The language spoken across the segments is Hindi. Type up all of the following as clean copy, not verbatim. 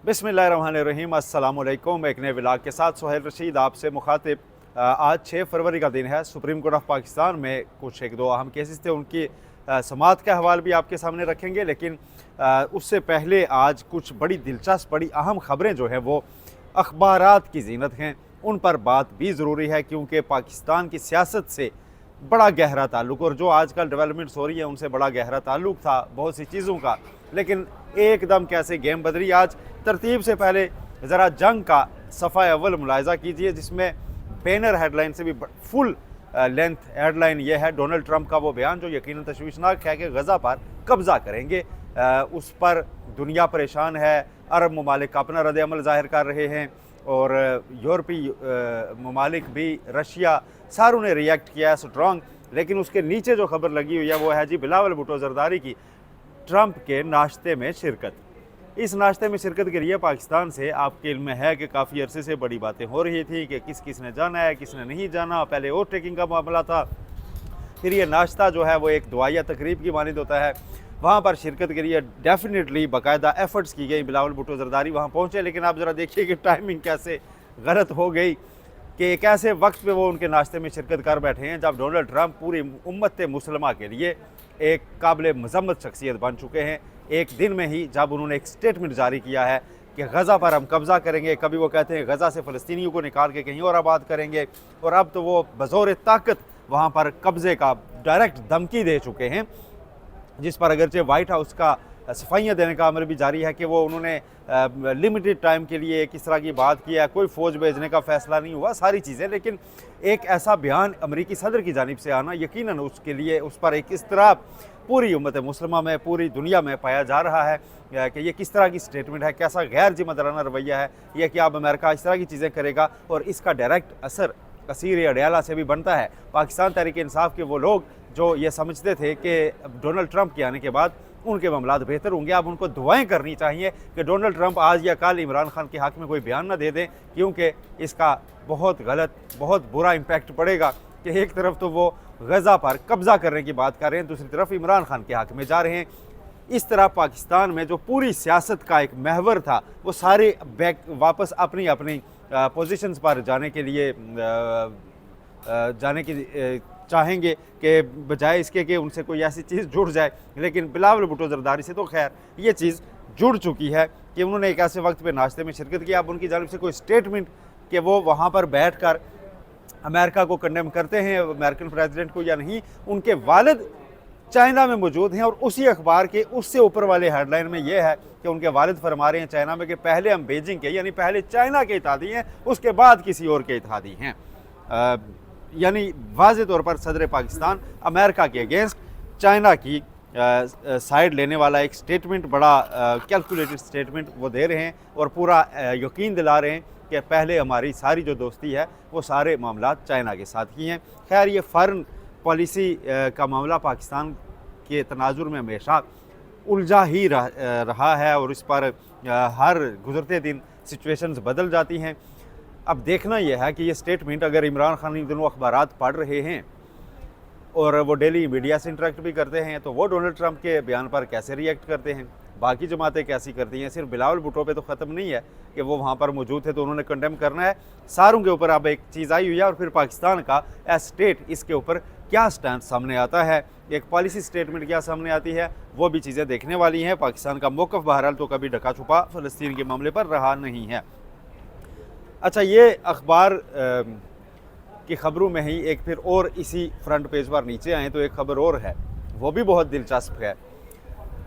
बिस्मिल्लाहिर्रहमानिर्रहीम, अस्सलाम वालेकुम। एक नए व्लॉग के साथ सुहेल रशीद आपसे मुखातिब। आज 6 फरवरी का दिन है। सुप्रीम कोर्ट ऑफ पाकिस्तान में कुछ एक दो अहम केसेस थे, उनकी समाअत का हवाल भी आपके सामने रखेंगे। लेकिन उससे पहले आज कुछ बड़ी दिलचस्प, बड़ी अहम खबरें जो है वो अखबारात की जीनत हैं, उन पर बात भी ज़रूरी है, क्योंकि पाकिस्तान की सियासत से बड़ा गहरा ताल्लुक़, और जो आजकल डेवलपमेंट्स हो रही हैं उनसे बड़ा गहरा ताल्लुक़ था बहुत सी चीज़ों का। लेकिन एकदम कैसे गेम बदली। आज तरतीब से पहले ज़रा जंग का सफ़ा अव्वल मुलाहिज़ा कीजिए, जिसमें बैनर हेडलाइन से भी फुल लेंथ हेडलाइन ये है, डोनाल्ड ट्रंप का वो बयान जो यकीनन तशवीशनाक है कि गज़ा पर कब्ज़ा करेंगे। उस पर दुनिया परेशान है, अरब ममालिक अपना रद्द-ए-अमल ज़ाहिर कर रहे हैं, और यूरोपीय ममालिक भी, रशिया, सारों ने रिएक्ट किया है स्ट्रॉन्ग। लेकिन उसके नीचे जो खबर लगी हुई है वो है जी बिलावल भुट्टो ज़रदारी की ट्रंप के नाश्ते में शिरकत। इस नाश्ते में शिरकत के लिए पाकिस्तान से आपके इल्म में है कि काफ़ी अरसे से बड़ी बातें हो रही थी कि किस ने जाना है, किसने नहीं जाना। पहले ओवर टेकिंग का मामला था, फिर ये नाश्ता जो है वो एक दुआया तकरीब की मानिंद होता है। वहाँ पर शिरकत के लिए डेफिनेटली बाकायदा एफर्ट्स की गई, बिलावल भुट्टो ज़रदारी वहाँ पहुँचे। लेकिन आप ज़रा देखिए कि टाइमिंग कैसे गलत हो गई कि एक ऐसे वक्त पे वो उनके नाश्ते में शिरकत कर बैठे हैं जब डोनाल्ड ट्रंप पूरी उम्मत मुसलमा के लिए एक काबिल मज़म्मत शख्सियत बन चुके हैं। एक दिन में ही जब उन्होंने एक स्टेटमेंट जारी किया है कि गज़ा पर हम कब्ज़ा करेंगे, कभी वो कहते हैं गज़ा से फ़लस्तीनियों को निकाल के कहीं और आबाद करेंगे, और अब तो वो बज़ौर ताकत वहाँ पर कब्ज़े का डायरेक्ट धमकी दे चुके हैं, जिस पर अगरचे वाइट हाउस का सफाइयाँ देने का अमल भी जारी है कि वो उन्होंने लिमिटेड टाइम के लिए किस तरह की बात की है, कोई फ़ौज भेजने का फ़ैसला नहीं हुआ, सारी चीज़ें। लेकिन एक ऐसा बयान अमरीकी सदर की जानिब से आना यकीनन उसके लिए, उस पर एक इसतराब पूरी उम्मत मुस्लिमा में, पूरी दुनिया में पाया जा रहा है कि ये किस तरह की स्टेटमेंट है, कैसा गैर जिम्मेदाराना रवैया है यह कि अब अमेरिका इस तरह की चीज़ें करेगा, और इसका डायरेक्ट असर कसीर अडयाला से भी बनता है। पाकिस्तान तहरीक इंसाफ के वो लोग जो ये समझते थे कि डोनाल्ड ट्रंप के आने के बाद उनके मामलात बेहतर होंगे, अब उनको दुआएं करनी चाहिए कि डोनाल्ड ट्रंप आज या कल इमरान खान के हक़ में कोई बयान ना दे दें, क्योंकि इसका बहुत गलत, बहुत बुरा इम्पैक्ट पड़ेगा कि एक तरफ तो वो गज़ा पर कब्ज़ा करने की बात कर रहे हैं, दूसरी तरफ इमरान खान के हक़ में जा रहे हैं। इस तरह पाकिस्तान में जो पूरी सियासत का एक महवर था वो सारे बैक वापस अपनी अपनी पोजीशंस पर जाने के लिए चाहेंगे कि बजाय इसके कि उनसे कोई ऐसी चीज़ जुड़ जाए। लेकिन बिलावल भुट्टो ज़रदारी से तो खैर ये चीज़ जुड़ चुकी है कि उन्होंने एक ऐसे वक्त पे नाश्ते में शिरकत की। अब उनकी जानिब से कोई स्टेटमेंट कि वो वहाँ पर बैठ कर अमेरिका को कंडेम करते हैं, अमेरिकन प्रेसिडेंट को या नहीं, उनके वालिद चाइना में मौजूद हैं, और उसी अखबार के उससे ऊपर वाले हेडलाइन में यह है कि उनके वालिद फरमा रहे हैं चाइना में कि पहले हम बीजिंग के, यानी पहले चाइना के इत्तेहादी हैं, उसके बाद किसी और के इत्तेहादी हैं। यानी वाज़े तौर पर सदर पाकिस्तान अमेरिका के अगेंस्ट चाइना की साइड लेने वाला एक स्टेटमेंट, बड़ा कैलकुलेटेड स्टेटमेंट वो दे रहे हैं, और पूरा यकीन दिला रहे हैं कि पहले हमारी सारी जो दोस्ती है वो सारे मामलात चाइना के साथ ही हैं। खैर ये फ़ॉरेन पॉलिसी का मामला पाकिस्तान के तनाजुर में हमेशा उलझा ही रहा है, और इस पर हर गुज़रते दिन सिचुएशंस बदल जाती हैं। अब देखना यह है कि ये स्टेटमेंट, अगर इमरान खान इन दोनों अखबारात पढ़ रहे हैं और वो डेली मीडिया से इंटरेक्ट भी करते हैं, तो वो डोनाल्ड ट्रंप के बयान पर कैसे रिएक्ट करते हैं, बाकी जमातें कैसी करती हैं। सिर्फ बिलावल भुट्टो पे तो ख़त्म नहीं है कि वो वहाँ पर मौजूद थे तो उन्होंने कंडेम करना है, सारों के ऊपर अब एक चीज़ आई हुई है, और फिर पाकिस्तान का एज स्टेट इसके ऊपर क्या स्टैंड सामने आता है, एक पॉलिसी स्टेटमेंट क्या सामने आती है, वो भी चीज़ें देखने वाली हैं। पाकिस्तान का मौक़िफ़ बहरहाल तो कभी ढका छुपा फ़लस्तीन के मामले पर रहा नहीं है। अच्छा, ये अखबार की ख़बरों में ही एक फिर और इसी फ्रंट पेज पर नीचे आए तो एक ख़बर और है, वो भी बहुत दिलचस्प है।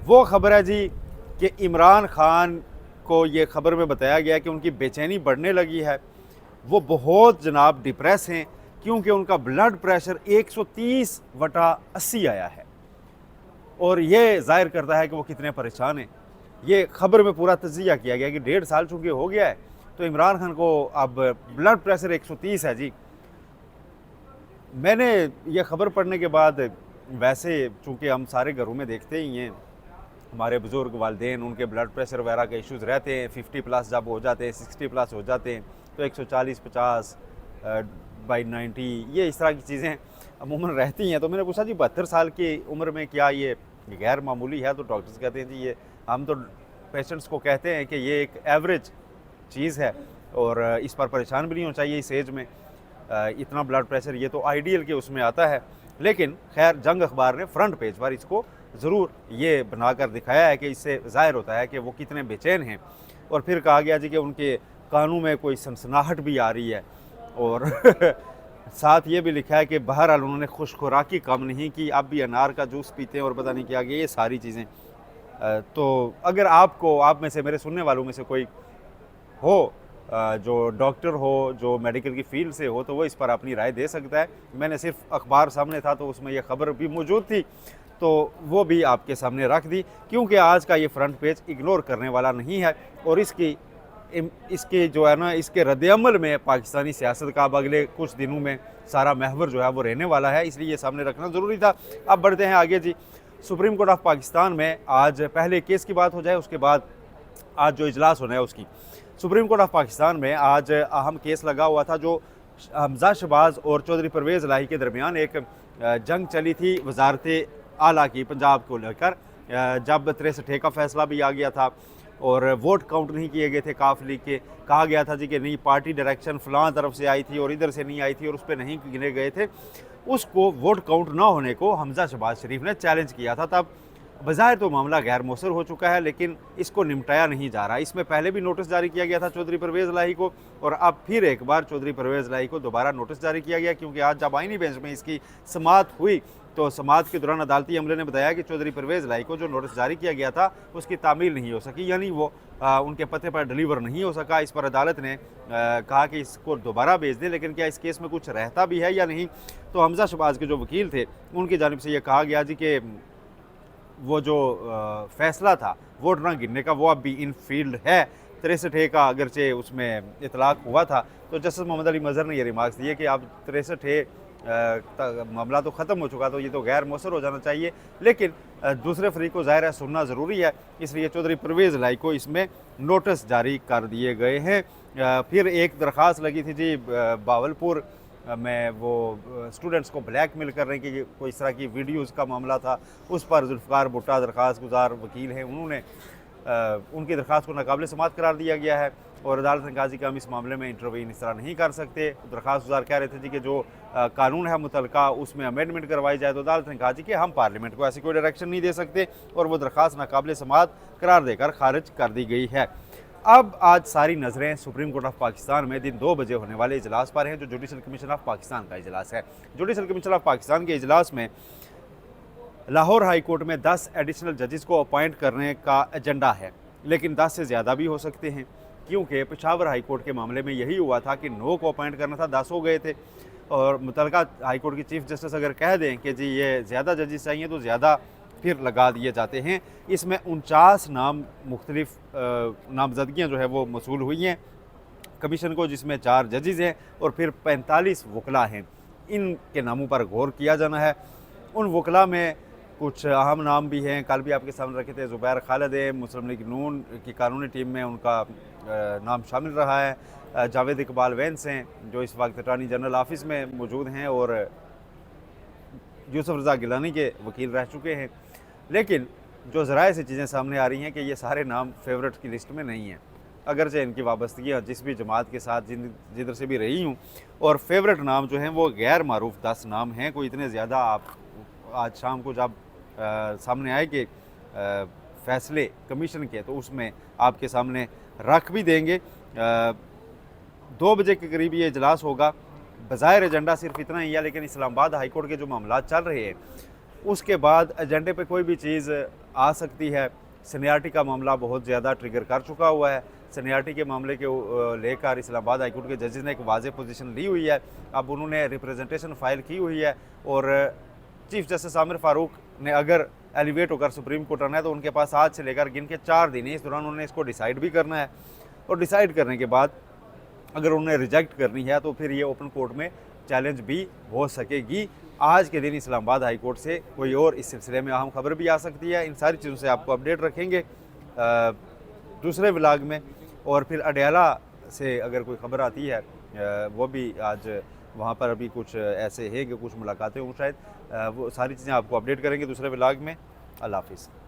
वो ख़बर है जी कि इमरान खान को ये ख़बर में बताया गया कि उनकी बेचैनी बढ़ने लगी है, वो बहुत जनाब डिप्रेस हैं, क्योंकि उनका ब्लड प्रेशर 130/80 आया है, और ये ज़ाहिर करता है कि वो कितने परेशान हैं। ये ख़बर में पूरा तज़किया किया गया कि 1.5 साल चूँकि हो गया है तो इमरान खान को अब ब्लड प्रेशर 130 है जी। मैंने ये ख़बर पढ़ने के बाद, वैसे चूँकि हम सारे घरों में देखते ही हैं, हमारे बुज़ुर्ग वालिदैन, उनके ब्लड प्रेशर वगैरह के इश्यूज़ रहते हैं, 50+ जब हो जाते हैं, 60+ हो जाते हैं तो 140-50/90 ये इस तरह की चीज़ें अमूमन रहती हैं। तो मैंने पूछा जी 72 साल की उम्र में क्या ये गैर मामूली है? तो डॉक्टर्स कहते हैं जी ये हम तो पेशेंट्स को कहते हैं कि ये एक एवरेज चीज़ है और इस पर परेशान भी नहीं होना चाहिए इस एज में। इतना ब्लड प्रेशर ये तो आइडियल के उसमें आता है, लेकिन खैर जंग अखबार ने फ्रंट पेज पर इसको ज़रूर ये बनाकर दिखाया है कि इससे ज़ाहिर होता है कि वो कितने बेचैन हैं। और फिर कहा गया जी कि उनके कानों में कोई सनसनाहट भी आ रही है और साथ ये भी लिखा है कि बहरहाल उन्होंने खुशखुराकी कम नहीं की, अब भी अनार का जूस पीते हैं और पता नहीं क्या, ये सारी चीज़ें। तो अगर आप में से, मेरे सुनने वालों में से कोई हो जो डॉक्टर हो, जो मेडिकल की फील्ड से हो, तो वो इस पर अपनी राय दे सकता है। मैंने सिर्फ अखबार सामने था तो उसमें यह खबर भी मौजूद थी, तो वो भी आपके सामने रख दी, क्योंकि आज का ये फ्रंट पेज इग्नोर करने वाला नहीं है और इसके जो है ना, इसके रद्द-ए-अमल में पाकिस्तानी सियासत का अब अगले कुछ दिनों में सारा महवर जो है वो रहने वाला है, इसलिए ये सामने रखना ज़रूरी था। अब बढ़ते हैं आगे जी। सुप्रीम कोर्ट ऑफ पाकिस्तान में आज पहले केस की बात हो जाए, उसके बाद आज जो इजलास होना है उसकी। सुप्रीम कोर्ट ऑफ पाकिस्तान में आज अहम केस लगा हुआ था, जो हमजा शहबाज और चौधरी परवेज़ इलाही के दरमियान एक जंग चली थी वजारत आला की पंजाब को लेकर, जब 63 का फैसला भी आ गया था और वोट काउंट नहीं किए गए थे काफ लीग के। कहा गया था जी कि नहीं, पार्टी डायरेक्शन फ़लाँ तरफ से आई थी और इधर से नहीं आई थी और उस पर नहीं गिने गए थे। उसको वोट काउंट ना होने को हमजा शहबाज शरीफ ने चैलेंज किया था। तब बज़ाहिर तो मामला गैर मौसर हो चुका है, लेकिन इसको निपटाया नहीं जा रहा। इसमें पहले भी नोटिस जारी किया गया था चौधरी परवेज़ इलाही को, और अब फिर एक बार चौधरी परवेज़ इलाही को दोबारा नोटिस जारी किया गया, क्योंकि आज जब आईनी बेंच में इसकी समाअत हुई तो समाअत के दौरान अदालती अमले ने बताया कि चौधरी परवेज़ इलाही को जो नोटिस जारी किया गया था उसकी तामील नहीं हो सकी, यानी वो उनके पते पर डिलीवर नहीं हो सका। इस पर अदालत ने कहा कि इसको दोबारा भेज दें, लेकिन क्या इस केस में कुछ रहता भी है या नहीं। तो हमजा शहबाज के जो वकील थे उनकी जानिब से ये कहा गया जी कि वो जो फैसला था वोट ना गिनने का, वो अब भी इन फील्ड है। 63 का अगरचे उसमें इतलाक़ हुआ था, तो जस्टिस मोहम्मद अली मज़हर ने ये रिमार्क्स दिए कि अब 63 मामला तो ख़त्म हो चुका, तो ये तो गैर मौसर हो जाना चाहिए, लेकिन दूसरे फरीक को ज़ाहिर है सुनना ज़रूरी है, इसलिए चौधरी परवेज़ इलाही को इसमें नोटिस जारी कर दिए गए हैं। फिर एक दरख्वास्त लगी थी जी बावलपुर में, वो स्टूडेंट्स को ब्लैकमेल कर रहे हैं कि कोई इस तरह की वीडियोज़ का मामला था, उस पर जुल्फ़िकार भुट्टो दरख्वास्त गुजार वकील हैं, उन्होंने उनकी दरख्वास्त को नाकाबिल समाअत करार दिया गया है और अदालत ने कहा कि हम इस मामले में इंटरवीन इस तरह नहीं कर सकते। दरख्वास्त गुजार कह रहे थे जी कि जो कानून है मुतलका उसमें अमेंडमेंट करवाई जाए, तो अदालत ने कहा कि हम पार्लियामेंट को ऐसी कोई डायरेक्शन नहीं दे सकते और वो दरख्वास्त नाकाबिल समाअत करार देकर खारिज कर दी गई है। अब आज सारी नज़रें सुप्रीम कोर्ट ऑफ पाकिस्तान में दिन 2 बजे होने वाले इजलास पर हैं, जो जुडिशल कमीशन ऑफ पाकिस्तान का इजलास है। जुडिशल कमीशन ऑफ पाकिस्तान के इजलास में लाहौर हाई कोर्ट में 10 एडिशनल जजेस को अपॉइंट करने का एजेंडा है, लेकिन 10 से ज़्यादा भी हो सकते हैं, क्योंकि पेशावर हाई कोर्ट के मामले में यही हुआ था कि 9 को अपॉइंट करना था, 10 हो गए थे। और मुतलका हाई कोर्ट की चीफ जस्टिस अगर कह दें कि जी ये ज़्यादा जजेस चाहिए तो ज़्यादा फिर लगा दिए जाते हैं। इसमें 49 नाम मुख्तलिफ नामजदगियाँ जो है वो मसूल हुई हैं कमीशन को, जिसमें 4 जजेस हैं और फिर 45 वकला हैं। इनके नामों पर गौर किया जाना है। उन वकला में कुछ अहम नाम भी हैं, कल भी आपके सामने रखे थे। ज़ुबैर खालिद है, मुस्लिम लीग नून की कानूनी टीम में उनका नाम शामिल रहा है। जावेद इकबाल वैंस हैं जो इस वक्त अटॉर्नी जनरल ऑफिस में मौजूद हैं और यूसुफ रज़ा गिलानी के वकील रह चुके हैं। लेकिन जो ज़राए से चीज़ें सामने आ रही हैं कि ये सारे नाम फेवरेट की लिस्ट में नहीं हैं, अगरचे इनकी वाबस्तगियाँ जिस भी जमात के साथ जिधर से भी रही हूँ, और फेवरेट नाम जो हैं वो गैर मारूफ 10 नाम हैं। कोई इतने ज़्यादा आप आज शाम को जब सामने आए कि फ़ैसले कमीशन के, तो उसमें आपके सामने रख भी देंगे। 2 बजे के करीब ये इजलास होगा। बज़ाहिर एजेंडा सिर्फ इतना ही है, लेकिन इस्लामाबाद हाई कोर्ट के जो मामला चल रहे हैं उसके बाद एजेंडे पे कोई भी चीज़ आ सकती है। सीनियरिटी का मामला बहुत ज़्यादा ट्रिगर कर चुका हुआ है। सीनियरिटी के मामले के लेकर इस्लामाबाद हाई कोर्ट के जजेस ने एक वाज़ेह पोजीशन ली हुई है। अब उन्होंने रिप्रेजेंटेशन फ़ाइल की हुई है और चीफ जस्टिस आमिर फ़ारूक ने अगर एलिवेट होकर सुप्रीम कोर्ट आना है तो उनके पास आज से लेकर गिन के 4 दिन है। इस दौरान उन्होंने इसको डिसाइड भी करना है और डिसाइड करने के बाद अगर उन्हें रिजेक्ट करनी है तो फिर ये ओपन कोर्ट में चैलेंज भी हो सकेगी। आज के दिन इस्लामाबाद हाई कोर्ट से कोई और इस सिलसिले में अहम खबर भी आ सकती है। इन सारी चीज़ों से आपको अपडेट रखेंगे दूसरे व्लॉग में। और फिर अडयाला से अगर कोई खबर आती है वो भी आज वहाँ पर अभी कुछ ऐसे है कि कुछ मुलाकातें हों शायद, वो सारी चीज़ें आपको अपडेट करेंगे दूसरे व्लॉग में। अल्लाह हाफ़िज़।